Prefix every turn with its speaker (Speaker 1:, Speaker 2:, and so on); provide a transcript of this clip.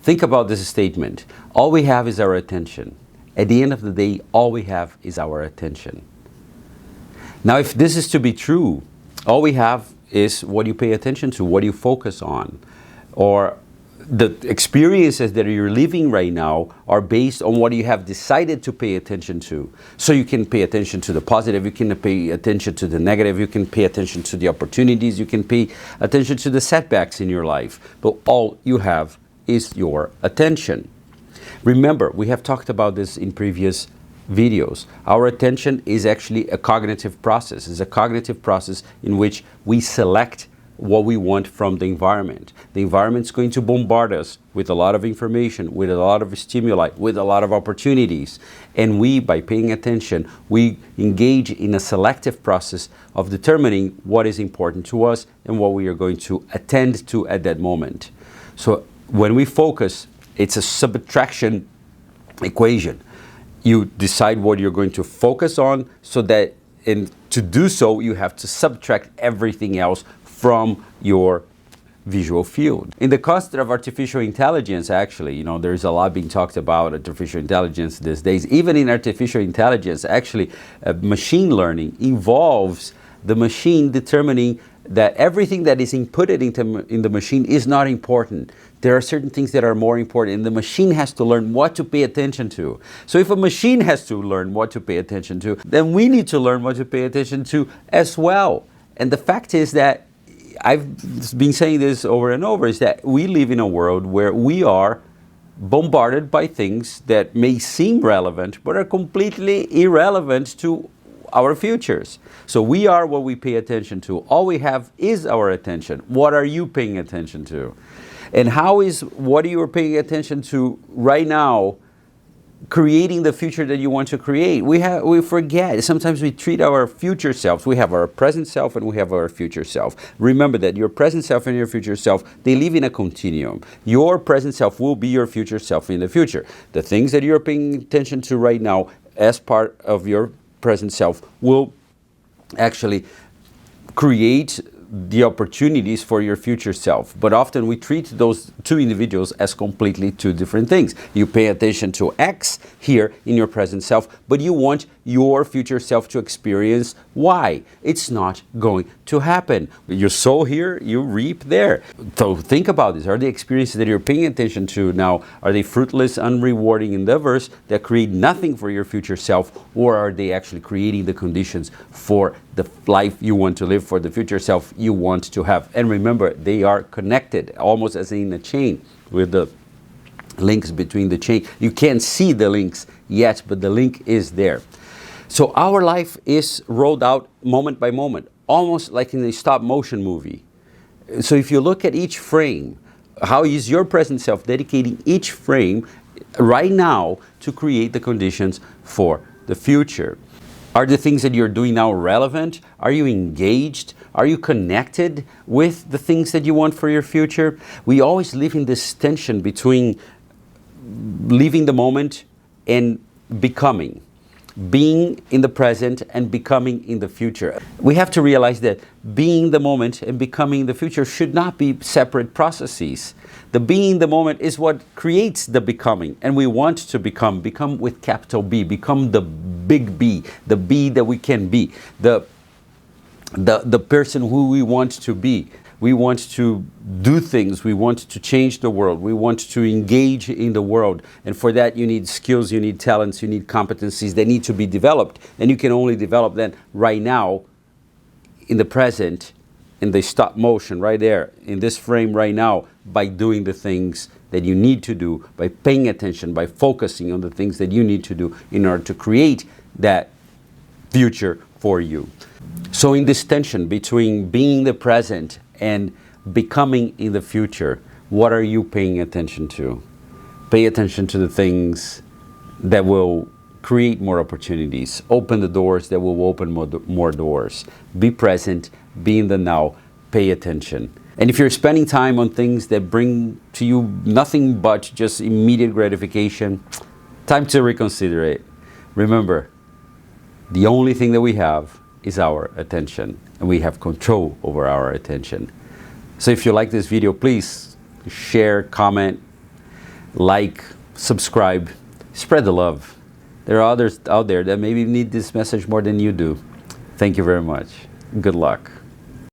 Speaker 1: Think about this statement. All we have is our attention. At the end of the day, all we have is our attention. Now, if this is to be true, all we have is what you pay attention to, what you focus on, or the experiences that you're living right now are based on what you have decided to pay attention to. So you can pay attention to the positive, you can pay attention to the negative, you can pay attention to the opportunities, you can pay attention to the setbacks in your life. But all you have is your attention. Remember, we have talked about this in previous videos. Our attention is actually a cognitive process. It's a cognitive process in which we select what we want from the environment. The environment is going to bombard us with a lot of information, with a lot of stimuli, with a lot of opportunities. And we, by paying attention, we engage in a selective process of determining what is important to us and what we are going to attend to at that moment. So when we focus, it's a subtraction equation. You decide what you're going to focus on, so that, and to do so, you have to subtract everything else from your visual field. In the concept of artificial intelligence, actually, there's a lot being talked about artificial intelligence these days. Even in artificial intelligence, actually, machine learning involves the machine determining that everything that is inputted in the machine is not important. There are certain things that are more important, and the machine has to learn what to pay attention to. So if a machine has to learn what to pay attention to, then we need to learn what to pay attention to as well. And the fact is that, I've been saying this over and over, is that we live in a world where we are bombarded by things that may seem relevant, but are completely irrelevant to our futures. So we are what we pay attention to. All we have is our attention. What are you paying attention to? And how is what you are paying attention to right now creating the future that you want to create? We forget. Sometimes we treat our future selves. We have our present self and we have our future self. Remember that your present self and your future self, they live in a continuum. Your present self will be your future self in the future. The things that you're paying attention to right now as part of your present self will actually create the opportunities for your future self. But often we treat those two individuals as completely two different things. You pay attention to X here in your present self, but you want your future self to experience Y. It's not going to happen. You sow here, you reap there. So think about this. Are the experiences that you're paying attention to now, are they fruitless, unrewarding endeavors that create nothing for your future self, or are they actually creating the conditions for the life you want to live, for the future self you want to have? And remember, they are connected, almost as in a chain, with the links between the chain. You can't see the links yet, but the link is there. So our life is rolled out moment by moment, almost like in a stop motion movie. So if you look at each frame, how is your present self dedicating each frame right now to create the conditions for the future? Are the things that you're doing now relevant? Are you engaged? Are you connected with the things that you want for your future? We always live in this tension between living the moment and becoming. Being in the present and becoming in the future. We have to realize that being the moment and becoming the future should not be separate processes. The being the moment is what creates the becoming, and we want to become with capital B, become the big B, the B that we can be, the person who we want to be. We want to do things. We want to change the world. We want to engage in the world. And for that, you need skills, you need talents, you need competencies that need to be developed. And you can only develop them right now, in the present, in the stop motion, right there, in this frame right now, by doing the things that you need to do, by paying attention, by focusing on the things that you need to do in order to create that future for you. So in this tension between being the present and becoming in the future, what are you paying attention to? Pay attention to the things that will create more opportunities, open the doors that will open more doors. Be present, be in the now, pay attention. And if you're spending time on things that bring to you nothing but just immediate gratification, time to reconsider it. Remember, the only thing that we have is our attention, and we have control over our attention. So if you like this video, please share, comment, like, subscribe, spread the love. There are others out there that maybe need this message more than you do. Thank you very much. Good luck.